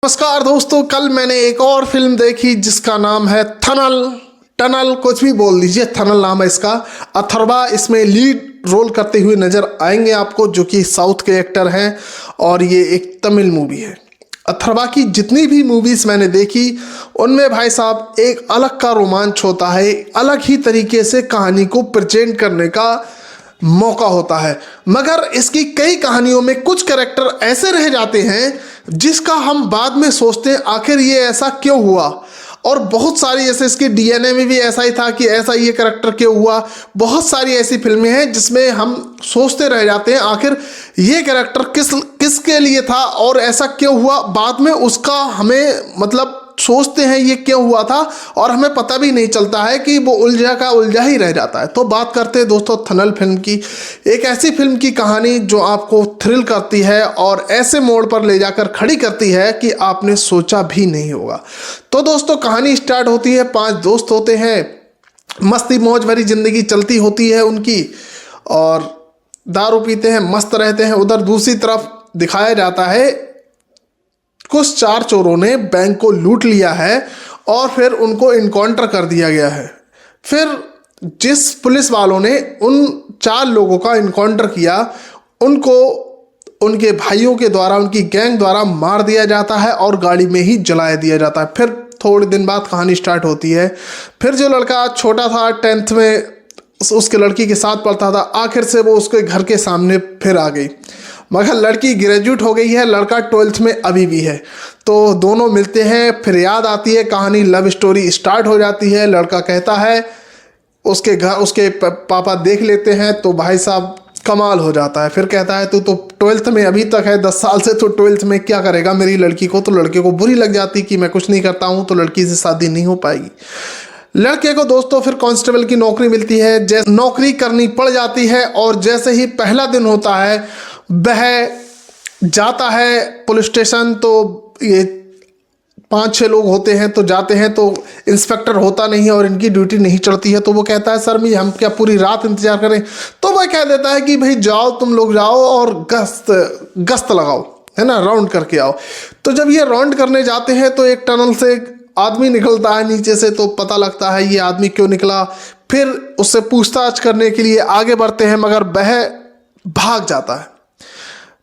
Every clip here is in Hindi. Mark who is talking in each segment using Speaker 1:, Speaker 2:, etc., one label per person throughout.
Speaker 1: नमस्कार दोस्तों, कल मैंने एक और फिल्म देखी जिसका नाम है टनल कुछ भी बोल दीजिए, थनल नाम है इसका। अथर्वा इसमें लीड रोल करते हुए नजर आएंगे आपको, जो कि साउथ के एक्टर हैं और ये एक तमिल मूवी है। अथर्वा की जितनी भी मूवीज मैंने देखी उनमें भाई साहब एक अलग का रोमांच होता है, अलग ही तरीके से कहानी को प्रेजेंट करने का मौका होता है। मगर इसकी कई कहानियों में कुछ कैरेक्टर ऐसे रह जाते हैं जिसका हम बाद में सोचते हैं आखिर ये ऐसा क्यों हुआ। और बहुत सारी ऐसे इसके डीएनए में भी ऐसा ही था कि ऐसा ये कैरेक्टर क्यों हुआ। बहुत सारी ऐसी फिल्में हैं जिसमें हम सोचते रह जाते हैं आखिर ये कैरेक्टर किसके लिए था और ऐसा क्यों हुआ। बाद में उसका हमें मतलब सोचते हैं ये क्यों हुआ था और हमें पता भी नहीं चलता है कि वो उलझा का उलझा ही रह जाता है। तो बात करते हैं दोस्तों थनल फिल्म की, एक ऐसी फिल्म की कहानी जो आपको थ्रिल करती है और ऐसे मोड़ पर ले जाकर खड़ी करती है कि आपने सोचा भी नहीं होगा। तो दोस्तों कहानी स्टार्ट होती है, 5 दोस्त होते हैं, मस्ती मौज भरी जिंदगी चलती होती है उनकी और दारू पीते हैं, मस्त रहते हैं। उधर दूसरी तरफ दिखाया जाता है कुछ 4 चोरों ने बैंक को लूट लिया है और फिर उनको इनकाउंटर कर दिया गया है। फिर जिस पुलिस वालों ने उन 4 लोगों का इनकाउंटर किया उनको उनके भाइयों के द्वारा, उनकी गैंग द्वारा मार दिया जाता है और गाड़ी में ही जला दिया जाता है। फिर थोड़े दिन बाद कहानी स्टार्ट होती है। फिर जो लड़का छोटा था 10th में उसके लड़की के साथ पढ़ता था, आखिर से वो उसके घर के सामने फिर आ गई। मगर लड़की ग्रेजुएट हो गई है, लड़का 12th में अभी भी है। तो दोनों मिलते हैं, फिर याद आती है कहानी, लव स्टोरी स्टार्ट हो जाती है। लड़का कहता है उसके घर उसके पापा देख लेते हैं तो भाई साहब कमाल हो जाता है। फिर कहता है तू तो 12th में अभी तक है, 10 साल से तो 12th में क्या करेगा मेरी लड़की को। तो लड़के को बुरी लग जाती कि मैं कुछ नहीं करता हूँ तो लड़की से शादी नहीं हो पाएगी। लड़के को दोस्तों फिर कांस्टेबल की नौकरी मिलती है, जैसे नौकरी करनी पड़ जाती है और जैसे ही पहला दिन होता है वह जाता है पुलिस स्टेशन। तो ये 5-6 लोग होते हैं तो जाते हैं तो इंस्पेक्टर होता नहीं है और इनकी ड्यूटी नहीं चढ़ती है। तो वो कहता है सर हम क्या पूरी रात इंतजार करें। तो वह कह देता है कि भाई जाओ, तुम लोग जाओ और गश्त लगाओ, है ना, राउंड करके आओ। तो जब ये राउंड करने जाते हैं तो एक टनल से एक आदमी निकलता है नीचे से, तो पता लगता है ये आदमी क्यों निकला। फिर उससे पूछताछ करने के लिए आगे बढ़ते हैं मगर वह भाग जाता है।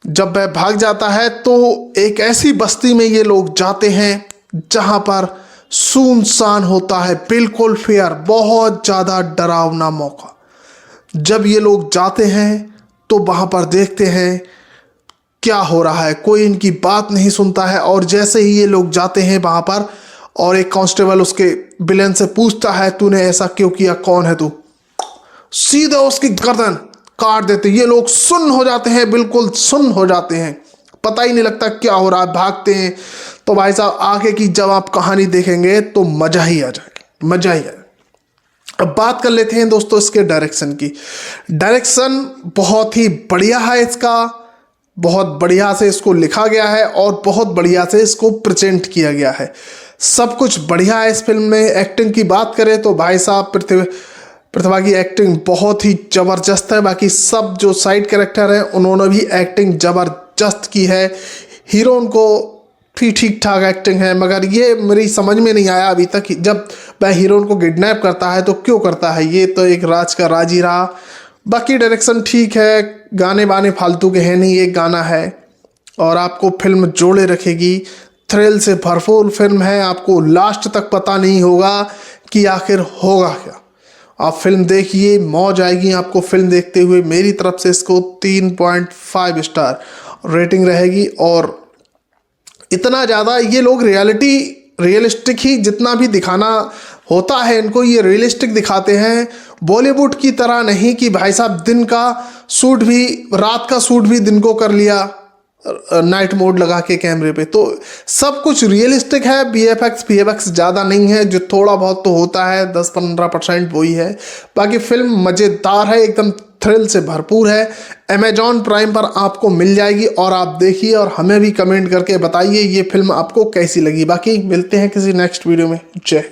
Speaker 1: जब वह भाग जाता है तो एक ऐसी बस्ती में ये लोग जाते हैं जहां पर सुनसान होता है, बिल्कुल फेयर, बहुत ज़्यादा डरावना मौका। जब ये लोग जाते हैं तो वहां पर देखते हैं क्या हो रहा है, कोई इनकी बात नहीं सुनता है। और जैसे ही ये लोग जाते हैं वहां पर और एक कांस्टेबल उसके विलेन से पूछता है तूने ऐसा क्यों किया, कौन है तू, सीधा उसकी गर्दन काट देते। ये लोग सुन्न हो जाते हैं, बिल्कुल सुन्न हो जाते हैं, पता ही नहीं लगता क्या हो रहा है, भागते हैं। तो भाई साहब आगे की जब आप कहानी देखेंगे तो मजा ही आ जाएगी, मजा ही आएगा। अब बात कर लेते हैं दोस्तों इसके डायरेक्शन की। डायरेक्शन बहुत ही बढ़िया है इसका, बहुत बढ़िया से इसको लिखा गया है और बहुत बढ़िया से इसको प्रेजेंट किया गया है। सब कुछ बढ़िया है इस फिल्म में। एक्टिंग की बात करें तो भाई साहब प्रतिभा की एक्टिंग बहुत ही ज़बरदस्त है। बाकी सब जो साइड कैरेक्टर हैं उन्होंने भी एक्टिंग ज़बरदस्त की है। हीरोइन को भी ठीक ठाक एक्टिंग है, मगर ये मेरी समझ में नहीं आया अभी तक जब वह हीरोइन को किडनैप करता है तो क्यों करता है, ये तो एक राज का राज ही रहा। बाकी डायरेक्शन ठीक है, गाने बाने फालतू के हैं नहीं, एक गाना है और आपको फिल्म जोड़े रखेगी। थ्रिल से भरपूर फिल्म है, आपको लास्ट तक पता नहीं होगा कि आखिर होगा क्या। आप फिल्म देखिए, मौज आएगी आपको फिल्म देखते हुए। मेरी तरफ से इसको 3.5 स्टार रेटिंग रहेगी। और इतना ज़्यादा ये लोग रियलिस्टिक ही जितना भी दिखाना होता है इनको, ये रियलिस्टिक दिखाते हैं, बॉलीवुड की तरह नहीं कि भाई साहब दिन का शूट भी, रात का शूट भी दिन को कर लिया नाइट मोड लगा के कैमरे पे। तो सब कुछ रियलिस्टिक है, वीएफएक्स ज़्यादा नहीं है, जो थोड़ा बहुत तो होता है 10-15% वही है। बाकी फिल्म मज़ेदार है, एकदम थ्रिल से भरपूर है। अमेजॉन प्राइम पर आपको मिल जाएगी और आप देखिए और हमें भी कमेंट करके बताइए ये फिल्म आपको कैसी लगी। बाकी मिलते हैं किसी नेक्स्ट वीडियो में। जय